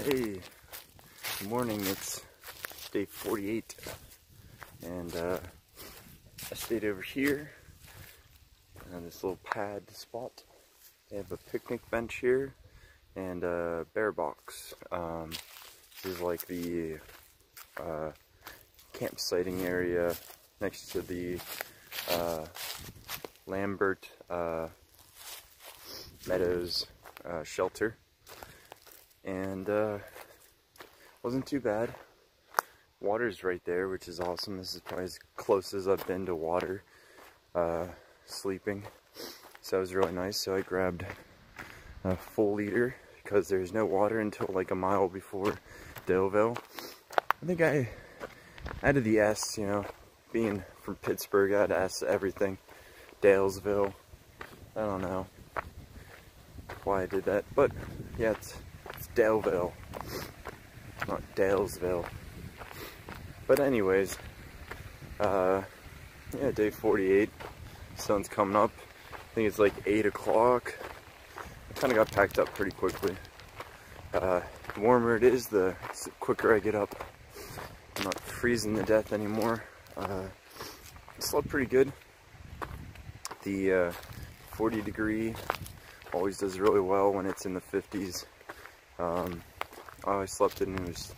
Hey, good morning. It's day 48, and I stayed over here on this little pad spot. They have a picnic bench here and a bear box. This is like the campsiting area next to the Lambert Meadows shelter. And wasn't too bad. Water's right there, which is awesome. This is probably as close as I've been to water sleeping, so that was really nice. So I grabbed a full liter because there's no water until like a mile before Daleville. I think I added the S, you know, being from Pittsburgh, I had S everything. Daleville, I don't know why I did that, but yeah, it's Daleville, not Dalesville. But anyways, yeah, day 48, sun's coming up. I think it's like 8 o'clock. I kind of got packed up pretty quickly. The warmer it is, the quicker I get up. I'm not freezing to death anymore. I slept pretty good. The 40 degree always does really well when it's in the 50s. I always slept in his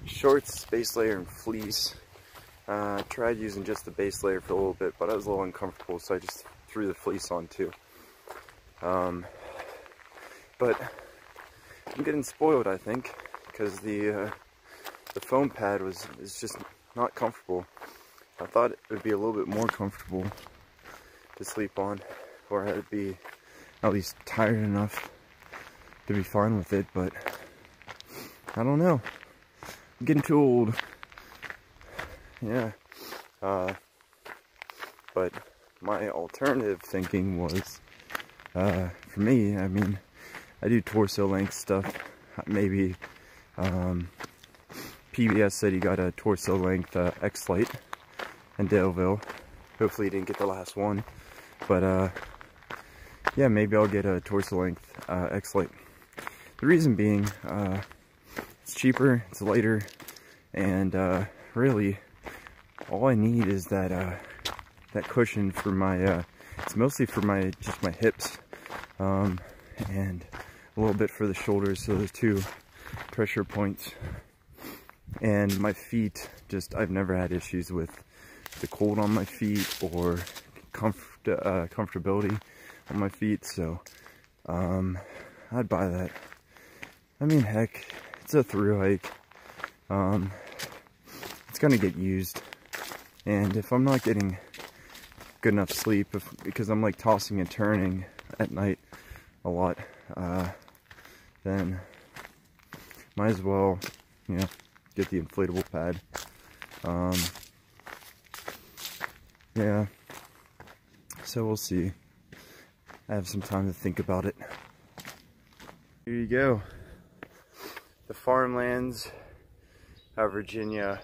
shorts, base layer, and fleece. I tried using just the base layer for a little bit, but I was a little uncomfortable, so I just threw the fleece on too. But I'm getting spoiled, I think, because the foam pad is just not comfortable. I thought it would be a little bit more comfortable to sleep on, or I'd be at least tired enough to be fine with it, but I don't know. I'm getting too old. Yeah. But my alternative thinking was, for me, I mean, I do torso length stuff. Maybe PBS said he got a torso length X-Lite in Daleville. Hopefully he didn't get the last one. But yeah, maybe I'll get a torso length X-Lite. The reason being, it's cheaper, it's lighter, and really, all I need is that that cushion for my. It's mostly for just my hips, and a little bit for the shoulders. So there's 2 pressure points, and my feet. I've never had issues with the cold on my feet or comfortability on my feet. So I'd buy that. I mean, heck, it's a through hike. It's gonna get used, and if I'm not getting good enough sleep, because I'm like tossing and turning at night a lot, then might as well, you know, get the inflatable pad. Yeah, so we'll see. I have some time to think about it. Here you go. The farmlands of Virginia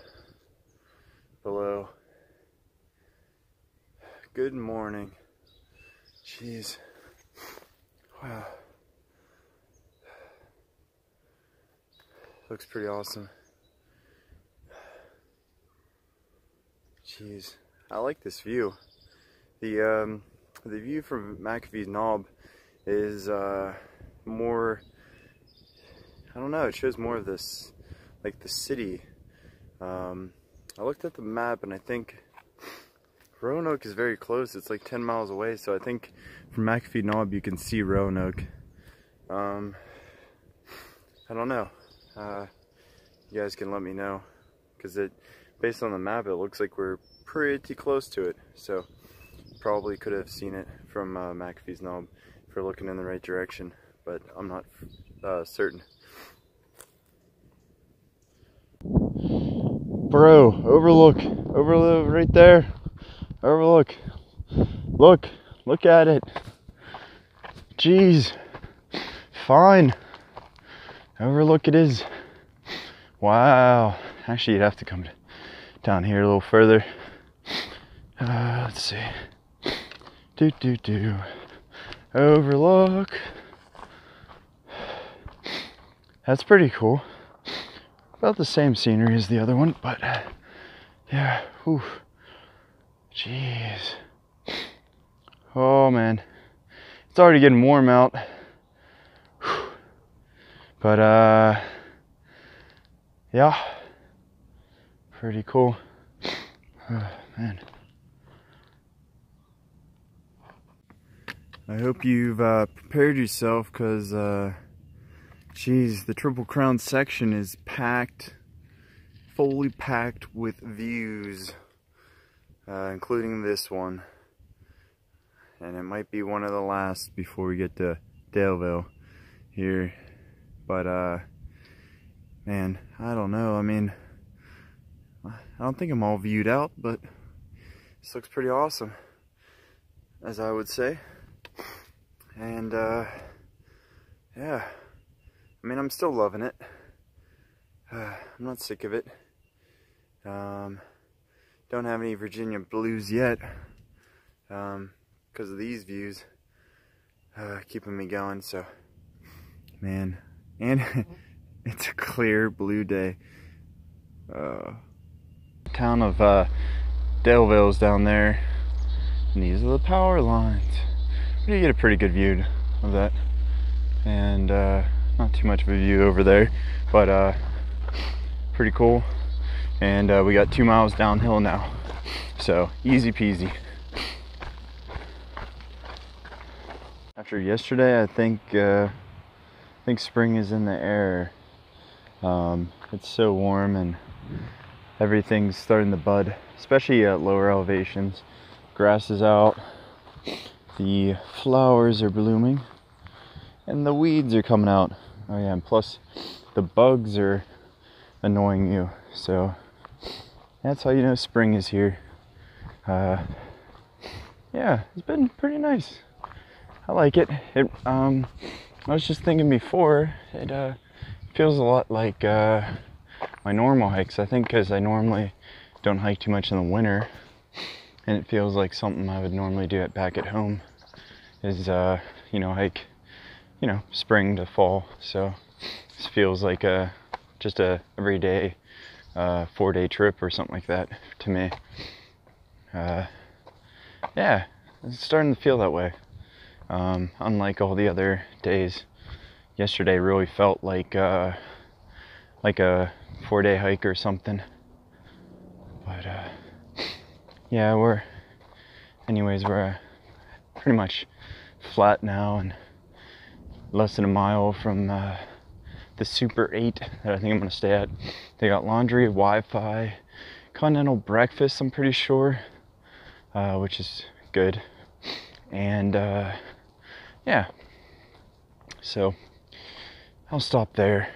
below. Good morning. Jeez. Wow. Looks pretty awesome. Jeez. I like this view. The view from McAfee's Knob is more, I don't know, it shows more of this, like the city. I looked at the map and I think Roanoke is very close. It's like 10 miles away, so I think from McAfee Knob you can see Roanoke. I don't know. You guys can let me know, because based on the map it looks like we're pretty close to it, so probably could have seen it from McAfee's Knob if we're looking in the right direction, but I'm not certain. Bro, overlook right there. Overlook. Look at it. Jeez. Fine. Overlook it is. Wow. Actually, you'd have to come down here a little further. Let's see. Overlook. That's pretty cool. about the same scenery as the other one, but yeah, whew. Jeez. Oh man, it's already getting warm out. Whew. But yeah, pretty cool. Oh, man. I hope you've prepared yourself, because geez, the Triple Crown section is packed, fully packed with views, including this one. And it might be one of the last before we get to Daleville here. But man, I don't know. I mean, I don't think I'm all viewed out, but this looks pretty awesome, as I would say. And yeah, I mean, I'm still loving it. I'm not sick of it. Don't have any Virginia blues yet, because of these views keeping me going. So man, and it's a clear blue day. Town of Daleville is down there, and these are the power lines. You get a pretty good view of that, and not too much of a view over there, but pretty cool. And we got 2 miles downhill now, so easy peasy. After yesterday, I think spring is in the air. It's so warm and everything's starting to bud, especially at lower elevations. Grass is out, the flowers are blooming, and the weeds are coming out. Oh yeah, and plus the bugs are annoying you. So that's how you know spring is here. Yeah, it's been pretty nice. I like it. I was just thinking before, it feels a lot like my normal hikes. I think because I normally don't hike too much in the winter, and it feels like something I would normally do back at home is you know, hike, you know, spring to fall. So this feels like just a everyday 4-day trip or something like that to me. Yeah, it's starting to feel that way. Unlike all the other days, yesterday really felt like a 4-day hike or something. But yeah, we're pretty much flat now, and less than a mile from the Super 8 that I think I'm gonna stay at. They got laundry, Wi-Fi, continental breakfast, I'm pretty sure, which is good. And yeah, so I'll stop there,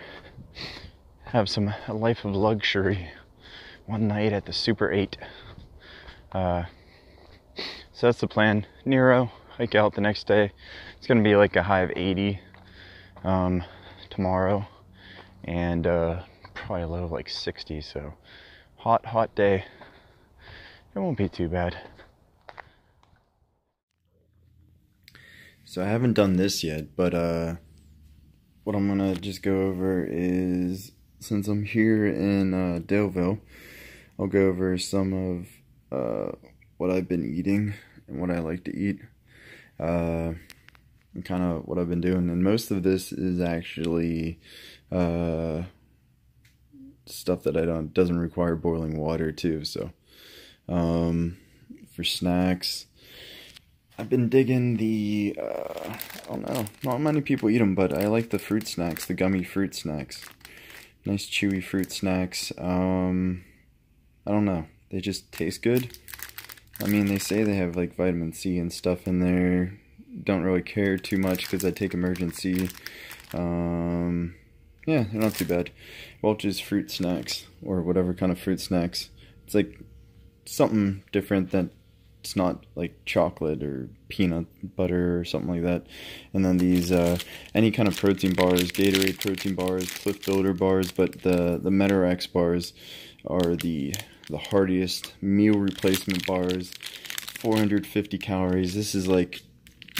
have a life of luxury one night at the Super 8. So that's the plan. Nero, hike out the next day. It's gonna be like a high of 80 tomorrow, and probably a low of like 60. So hot day. It won't be too bad. So I haven't done this yet, but what I'm gonna just go over is, since I'm here in Daleville, I'll go over some of what I've been eating and what I like to eat, and kind of what I've been doing. And most of this is actually stuff that doesn't require boiling water too. So for snacks, I've been digging the I don't know, not many people eat them, but I like the fruit snacks, the gummy fruit snacks. Nice chewy fruit snacks. I don't know, they just taste good. I mean, they say they have like vitamin C and stuff in there. Don't really care too much because I take Emergency. Yeah, they're not too bad. Welch's fruit snacks, or whatever kind of fruit snacks. It's like something different that it's not like chocolate or peanut butter or something like that. And then these any kind of protein bars, Gatorade protein bars, Cliff Builder bars, but the Meadows bars are the heartiest meal replacement bars. 450 calories. This is like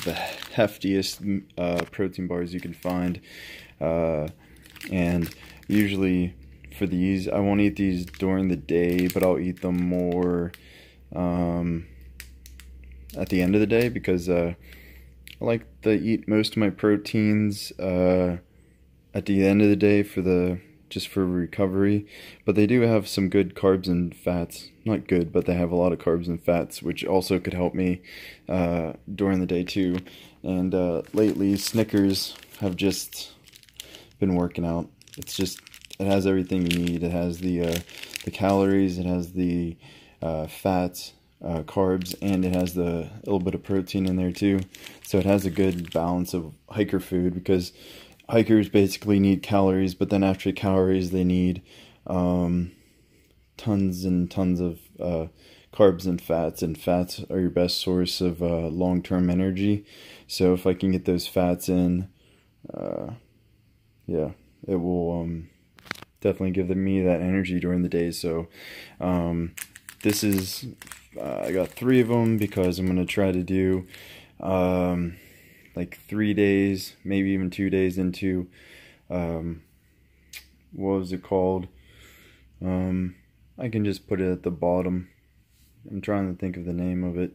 the heftiest protein bars you can find, and usually for these. I won't eat these during the day, but I'll eat them more at the end of the day, because I like to eat most of my proteins at the end of the day just for recovery. But they do have some good carbs and fats. Not good, but they have a lot of carbs and fats, which also could help me during the day too. And lately, Snickers have just been working out. It has everything you need. It has the calories, it has the fats, carbs, and it has a little bit of protein in there too. So it has a good balance of hiker food, because hikers basically need calories, but then after calories they need tons and tons of carbs and fats are your best source of long-term energy. So if I can get those fats in, yeah, it will definitely give me that energy during the day. So this is I got 3 of them, because I'm gonna try to do like 3 days, maybe even 2 days into what was it called? I can just put it at the bottom. I'm trying to think of the name of it.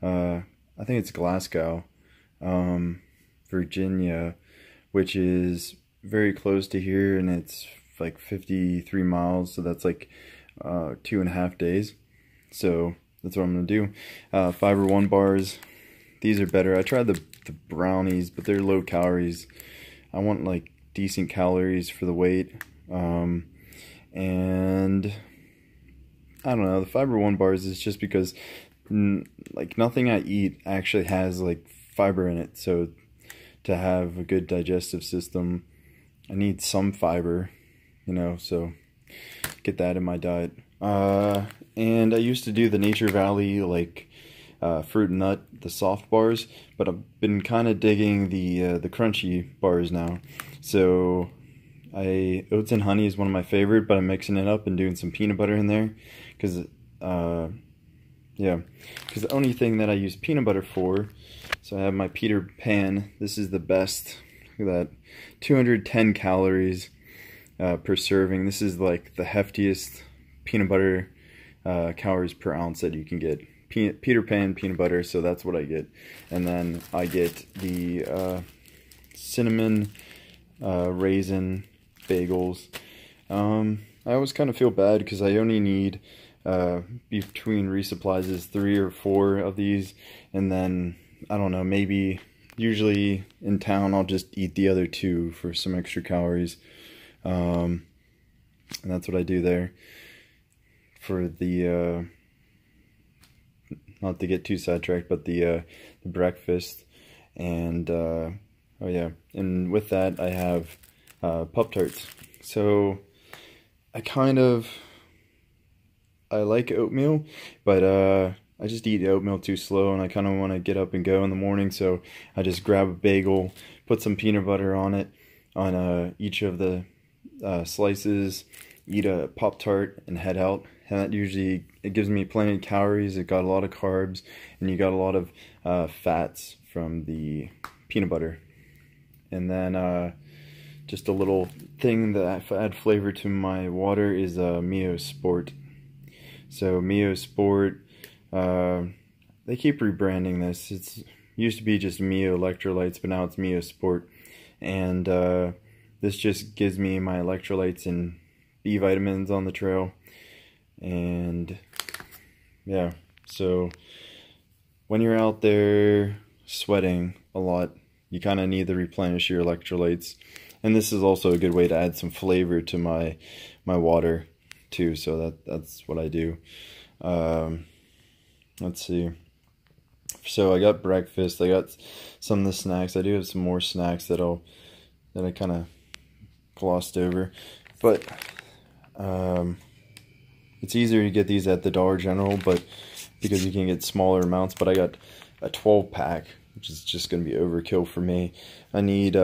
I think it's Glasgow, Virginia, which is very close to here, and it's like 53 miles, so that's like 2.5 days. So that's what I'm gonna do. Fiber One bars, these are better. I tried the brownies, but they're low calories. I want like decent calories for the weight. And I don't know, the Fiber One bars is just because like nothing I eat actually has like fiber in it. So to have a good digestive system, I need some fiber, you know, so get that in my diet. And I used to do the Nature Valley, like fruit and nut, the soft bars, but I've been kind of digging the crunchy bars now. So oats and honey is one of my favorite, but I'm mixing it up and doing some peanut butter in there, because yeah, because the only thing that I use peanut butter for, so I have my Peter Pan. This is the best. Look at that, 210 calories per serving. This is like the heftiest peanut butter calories per ounce that you can get. Peter Pan peanut butter, so that's what I get. And then I get the cinnamon raisin bagels. I always kind of feel bad because I only need between resupplies is 3 or 4 of these, and then I don't know, maybe usually in town I'll just eat the other 2 for some extra calories. And that's what I do there for the not to get too sidetracked, but the breakfast. And oh yeah, and with that I have Pop-Tarts. So I like oatmeal, but I just eat oatmeal too slow, and I kind of want to get up and go in the morning, so I just grab a bagel, put some peanut butter on it, on each of the slices, eat a Pop-Tart, and head out. And that usually, it gives me plenty of calories, it got a lot of carbs, and you got a lot of fats from the peanut butter. And then just a little thing that I add flavor to my water is Meadows Sport. So Meadows Sport, they keep rebranding this. It used to be just Mio Electrolytes, but now it's Meadows Sport. And this just gives me my electrolytes and B vitamins on the trail. And yeah, so when you're out there sweating a lot, you kind of need to replenish your electrolytes. And this is also a good way to add some flavor to my water too, so that's what I do. Let's see. So I got breakfast, I got some of the snacks. I do have some more snacks that I kind of glossed over, but it's easier to get these at the Dollar General, but because you can get smaller amounts. But I got a 12-pack, which is just going to be overkill for me. I need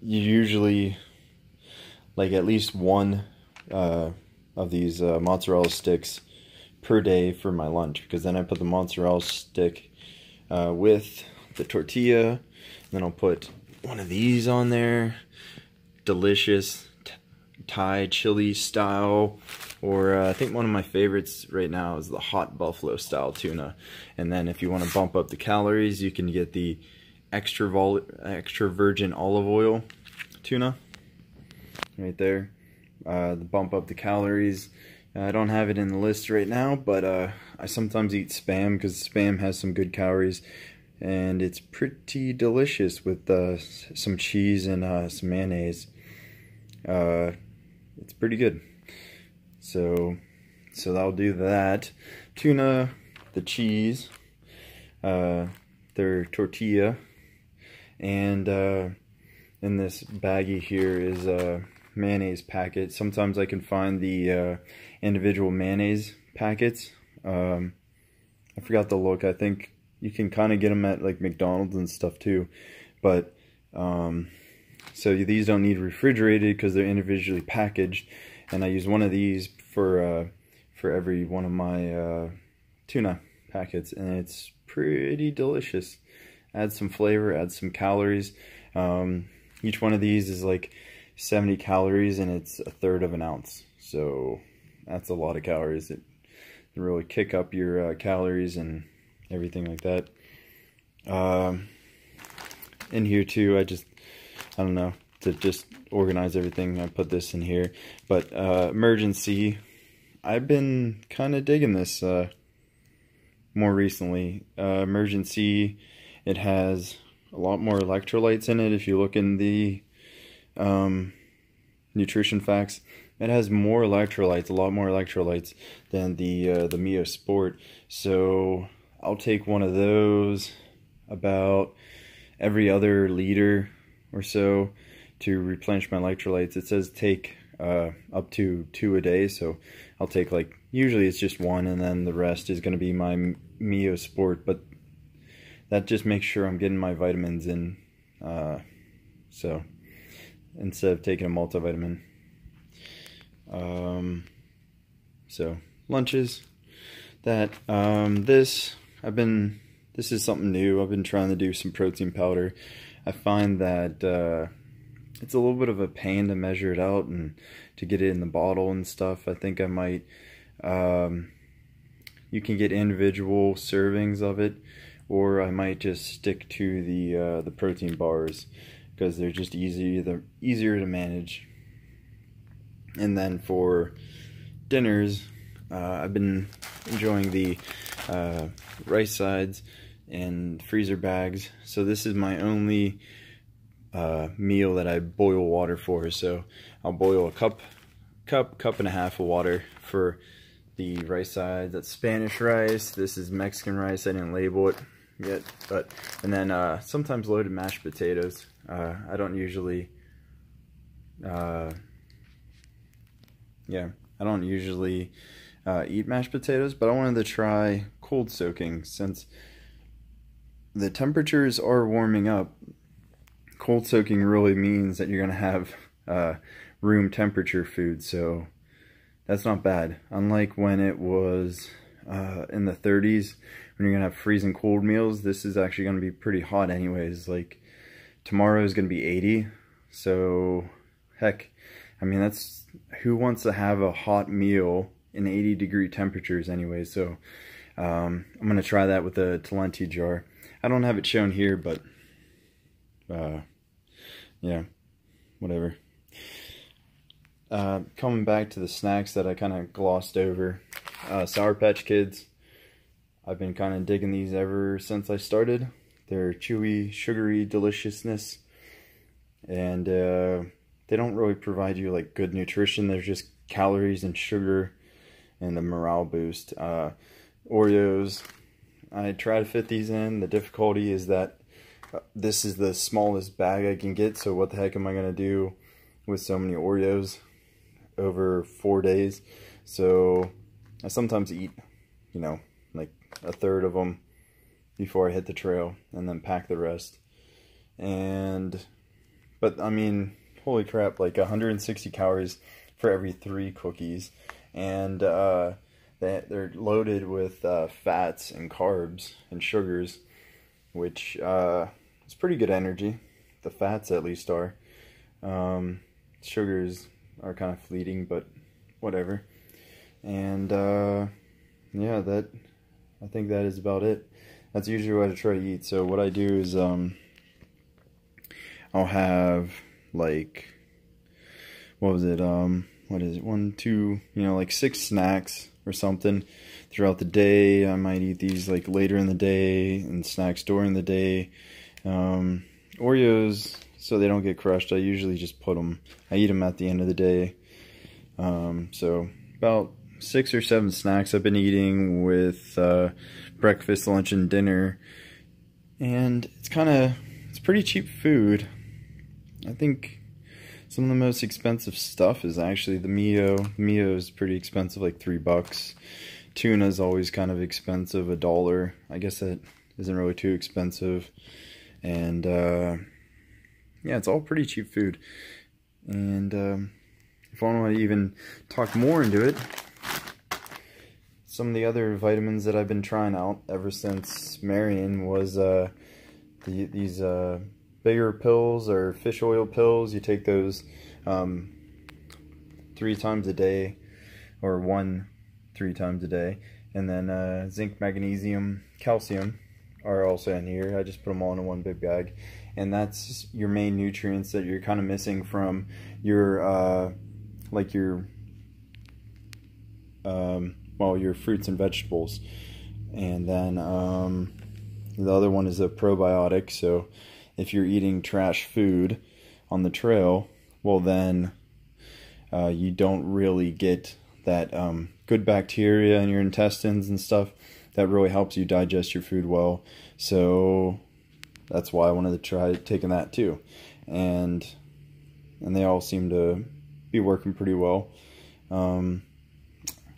usually like at least 1 of these mozzarella sticks per day for my lunch, because then I put the mozzarella stick with the tortilla, and then I'll put one of these on there. Delicious, Thai chili style, or I think one of my favorites right now is the hot buffalo style tuna. And then if you want to bump up the calories, you can get the extra virgin olive oil tuna right there. Bump up the calories. I don't have it in the list right now, but I sometimes eat Spam because Spam has some good calories, and it's pretty delicious with some cheese and some mayonnaise. It's pretty good. So I'll do that. Tuna, the cheese, their tortilla, and in this baggie here is mayonnaise packet. Sometimes I can find the individual mayonnaise packets. I forgot the look. I think you can kind of get them at like McDonald's and stuff too, but so these don't need refrigerated because they're individually packaged, and I use one of these for every one of my tuna packets, and it's pretty delicious. Adds some flavor, adds some calories. Each one of these is like 70 calories, and it's 1/3 of an ounce, so that's a lot of calories. It can really kick up your calories and everything like that. In here too, I don't know, to just organize everything, I put this in here. But Emergency, I've been kind of digging this more recently. Emergency, it has a lot more electrolytes in it. If you look in the nutrition facts, it has more electrolytes, a lot more electrolytes than the Mio Sport. So I'll take one of those about every other liter or so to replenish my electrolytes. It says take up to 2 a day, so I'll take, like, usually it's just 1, and then the rest is going to be my Mio Sport, but that just makes sure I'm getting my vitamins in, so instead of taking a multivitamin. So lunches, this is something new. I've been trying to do some protein powder. I find that it's a little bit of a pain to measure it out and to get it in the bottle and stuff. I think I might, you can get individual servings of it, or I might just stick to the protein bars because they're just easier to manage. And then for dinners, I've been enjoying the rice sides and freezer bags. So this is my only meal that I boil water for. So I'll boil a cup and a half of water for the rice sides. That's Spanish rice. This is Mexican rice. I didn't label it yet, and then sometimes loaded mashed potatoes. I don't usually eat mashed potatoes, but I wanted to try cold soaking since the temperatures are warming up. Cold soaking really means that you're going to have room temperature food, so that's not bad. Unlike when it was in the 30s, when you're going to have freezing cold meals, this is actually going to be pretty hot anyways. Like, tomorrow is going to be 80, so heck, I mean, that's, who wants to have a hot meal in 80-degree temperatures anyway? So I'm going to try that with a Talenti jar. I don't have it shown here, but yeah, whatever. Coming back to the snacks that I kind of glossed over, Sour Patch Kids. I've been kind of digging these ever since I started. They're chewy, sugary deliciousness, and they don't really provide you like good nutrition. They're just calories and sugar and a morale boost. Oreos, I try to fit these in. The difficulty is that this is the smallest bag I can get, so what the heck am I going to do with so many Oreos over 4 days? So I sometimes eat, you know, like 1/3 of them before I hit the trail, and then pack the rest. But I mean, holy crap, like 160 calories for every 3 cookies, and they're loaded with fats and carbs and sugars, which is pretty good energy. The fats at least are. Sugars, are kind of fleeting, but whatever. And yeah, I think that is about it. That's usually what I try to eat. So what I do is I'll have like, what was it, what is it, 1, 2, you know, like 6 snacks or something throughout the day. I might eat these like later in the day, and snacks during the day. Oreos, so they don't get crushed, I usually just I eat them at the end of the day. So about 6 or 7 snacks I've been eating with breakfast, lunch, and dinner. And it's pretty cheap food. I think some of the most expensive stuff is actually the Meadow. The Meadow is pretty expensive, like $3. Tuna is always kind of expensive, $1. I guess that isn't really too expensive. And yeah, it's all pretty cheap food. And if I want to even talk more into it, some of the other vitamins that I've been trying out ever since marrying was these bigger pills, or fish oil pills. You take those 3 times a day, or 3 times a day. And then zinc, magnesium, calcium are also in here. I just put them all in one big bag. And that's your main nutrients that you're kind of missing from your like your your fruits and vegetables. And then the other one is a probiotic. So if you're eating trash food on the trail, well then you don't really get that good bacteria in your intestines and stuff that really helps you digest your food well. So that's why I wanted to try taking that too. And they all seem to be working pretty well.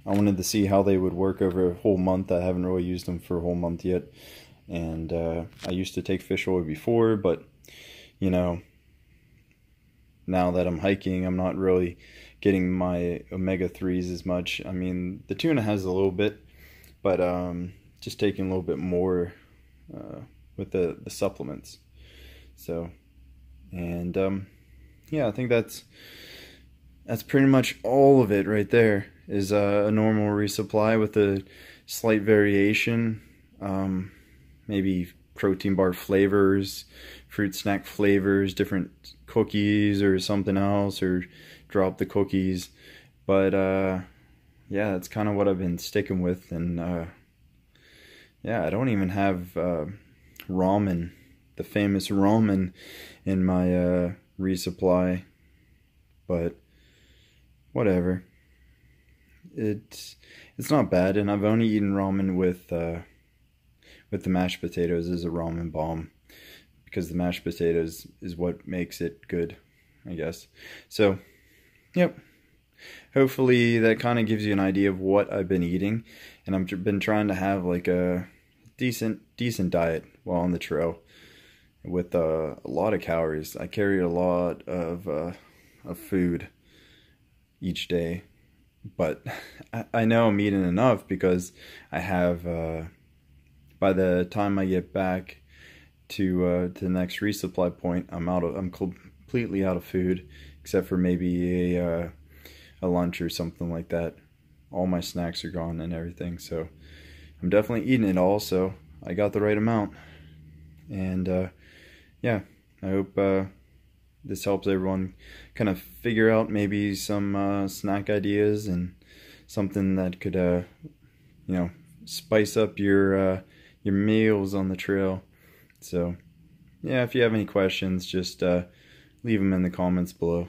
I wanted to see how they would work over a whole month. I haven't really used them for a whole month yet. And I used to take fish oil before, but you know, now that I'm hiking, I'm not really getting my omega-3s as much. I mean, the tuna has a little bit, but just taking a little bit more with the supplements. So, and yeah, I think that's pretty much all of it right there. Is a normal resupply with a slight variation. Maybe protein bar flavors, fruit snack flavors, different cookies or something else, or drop the cookies. But yeah, that's kind of what I've been sticking with. And yeah, I don't even have ramen, the famous ramen, in my resupply, but whatever. It's not bad, and I've only eaten ramen with the mashed potatoes as a ramen bomb, because the mashed potatoes is what makes it good, I guess. So, yep. Hopefully that kind of gives you an idea of what I've been eating, and I've been trying to have like a decent diet while on the trail with a lot of calories. I carry a lot of food each day. But I know I'm eating enough, because I have, by the time I get back to the next resupply point, I'm completely out of food, except for maybe a lunch or something like that. All my snacks are gone and everything, so I'm definitely eating it all, so I got the right amount. And yeah, I hope this helps everyone kind of figure out maybe some snack ideas, and something that could you know, spice up your meals on the trail. So yeah, if you have any questions, just leave them in the comments below.